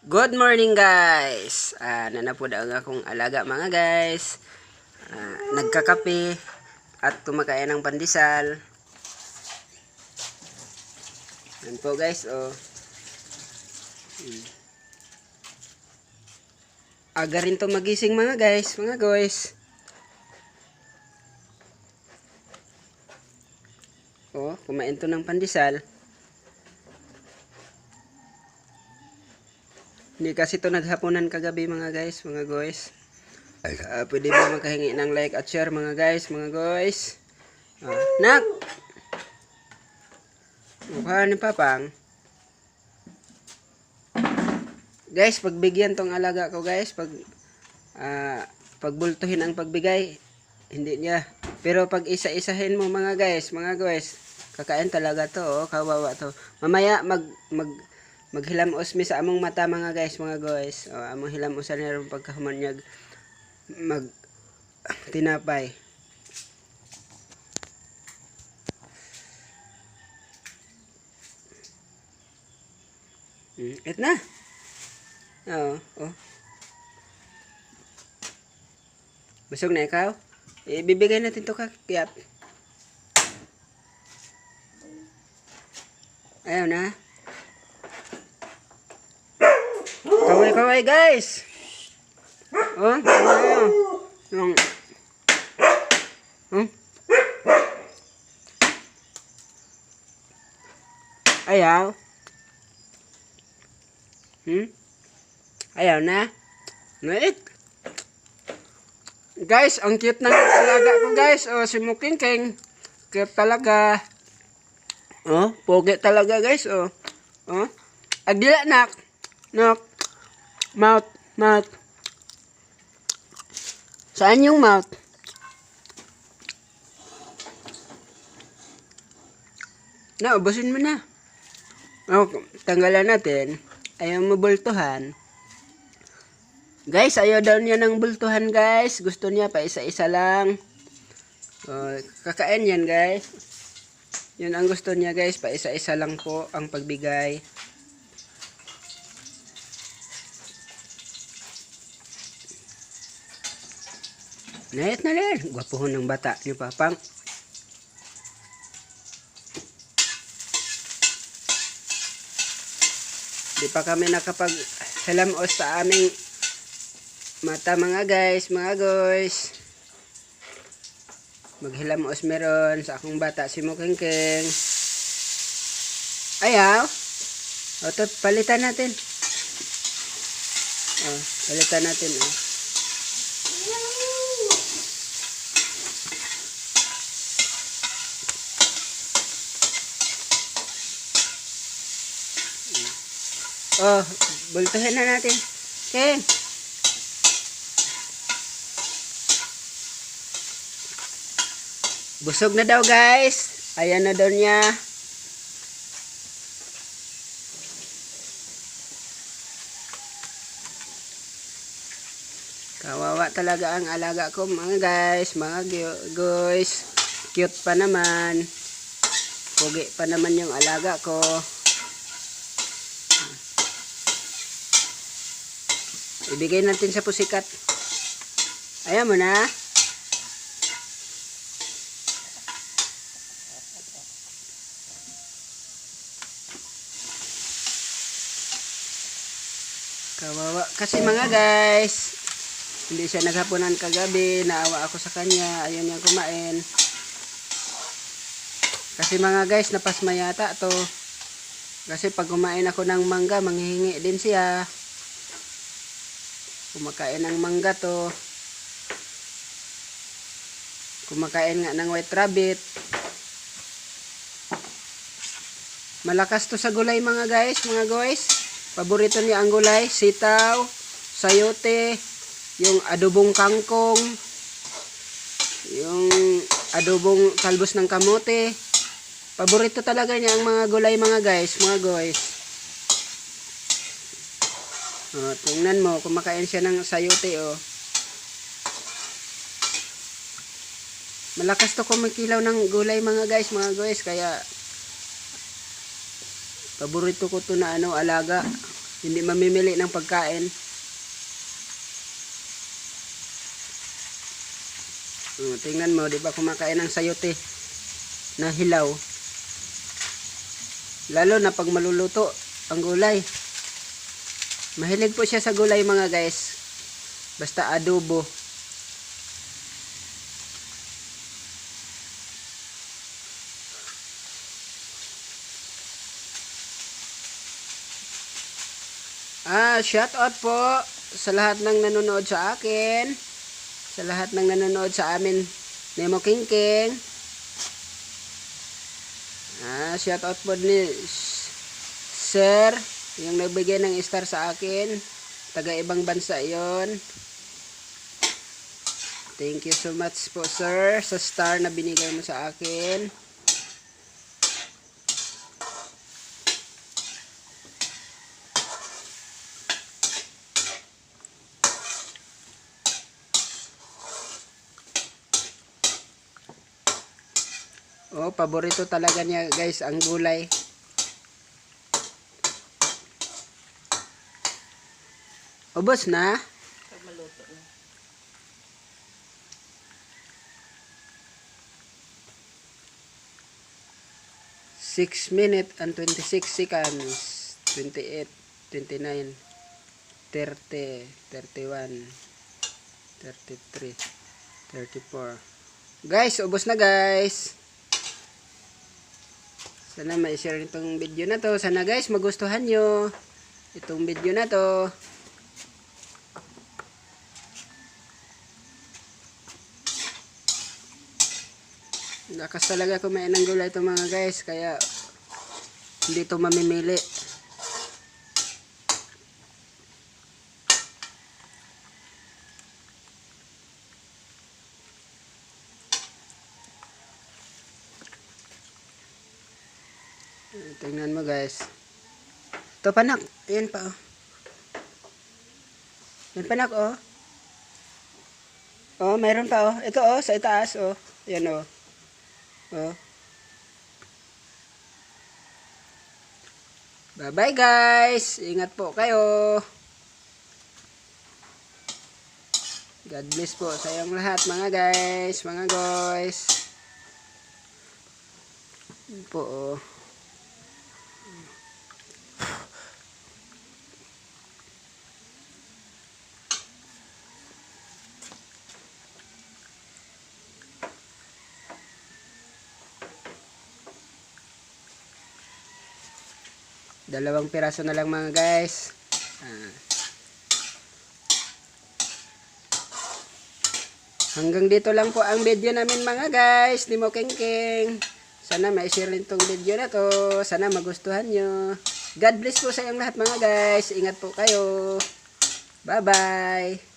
Good morning guys! Nanapod ang akong alaga mga guys. Nagkakape at kumakain ng pandesal. Yan po guys, oh. Aga rin to magising mga guys, Oh, kumain to ng pandesal. Hindi kasi to naghapunan kagabi mga guys. Pwede ba makahingi ng like at share mga guys. Nak! Mukha ni Papang. Guys, pagbigyan tong alaga ko guys. Pagbultuhin ang pagbigay. Hindi niya. Pero pag isa-isahin mo mga guys. Kakain talaga to, oh. Kawawa to. Mamaya maghilamos mi sa among mata mga guys. Among hilamusan na rin pagkahumanyag tinapay. Et na. Oh. Busog na ikaw? Ibibigay natin to kakiyat. Ayaw na. Kaway guys. Oh, ayaw. Ayaw. Ayaw na. Ngait. Guys, ang cute ng alaga ko guys. Oh, si Mukingking. Cute talaga. Oh, pogi talaga guys. Oh. Agdila nak. Mouth. Saan yung mouth? Ubusin mo na. Oh, tanggalan natin. Ayaw mo bultuhan. Guys, ayaw daw niya ng bultuhan guys. Gusto niya pa isa-isa lang. Oh, kakain yan guys. Yun ang gusto niya guys. Pa isa-isa lang po ang pagbigay. Nayat na rin. Gwapuhon ng bata ni Papang. Di pa kami nakapag-hilamos sa aming mata mga guys. Maghilamos meron sa akong bata si Mukingking. Ayaw. O, palitan natin. Palitan natin. Bultuhin na natin. Okay. Busog na daw guys. Ayan na daw niya. Kawawa talaga ang alaga ko mga guys. Cute pa naman. Pogi pa naman yung alaga ko. Ibigay natin sa pusikat. Ayaw mo na. Kawawa. Kasi mga guys, hindi siya naghapunan kagabi. Naawa ako sa kanya. Ayun niyang kumain. Kasi mga guys, napasma yata to. Kasi pag kumain ako ng mangga, manghihingi din siya. Kumakain ng mangga to. Kumakain nga ng white rabbit. Malakas to sa gulay mga guys. Paborito niya ang gulay. Sitaw, sayote, yung adobong kangkong, yung adobong talbos ng kamote. Paborito talaga niya ang mga gulay mga guys. Tingnan mo, kumakain siya ng sayote, oh. Malakas to kumikilaw ng gulay mga guys, kaya paborito ko to na alaga. Hindi mamimili ng pagkain. Tingnan mo, di ba kumakain ng sayote na hilaw. Lalo na pag maluluto ang gulay. Mahilig po siya sa gulay mga guys. Basta adobo. Shout out po sa lahat ng nanonood sa akin. Sa lahat ng nanonood sa amin, Nemo Kingking. Shout out po ni Sir, yung nagbigay ng star sa akin. Taga ibang bansa yon. Thank you so much po sir sa star na binigay mo sa akin. Paborito talaga niya guys ang gulay. Ubos na? Pag maluto na. 6 minutes and 26 seconds. 28, 29, 30, 31, 33, 34. Guys, ubos na guys. Sana ma-share itong video na to. Sana guys magustuhan nyo itong video na to. Lakas talaga kumain ng gulay ito mga guys. Kaya hindi ito mamimili. Tingnan mo guys. Ito panak. Ayan pa oh. Ayan panak oh. Oh, mayroon pa oh. Ito oh, sa itaas oh. Ayan oh. Oh. Bye bye guys. Ingat po kayo. God bless po sa iyong lahat mga guys. Mga guys. Ayan po oh. Dalawang piraso na lang mga guys. Hanggang dito lang po ang video namin mga guys. Nemo Kingking. Sana ma-share rin tong video na to. Sana magustuhan nyo. God bless po sa iyong lahat mga guys. Ingat po kayo. Bye bye.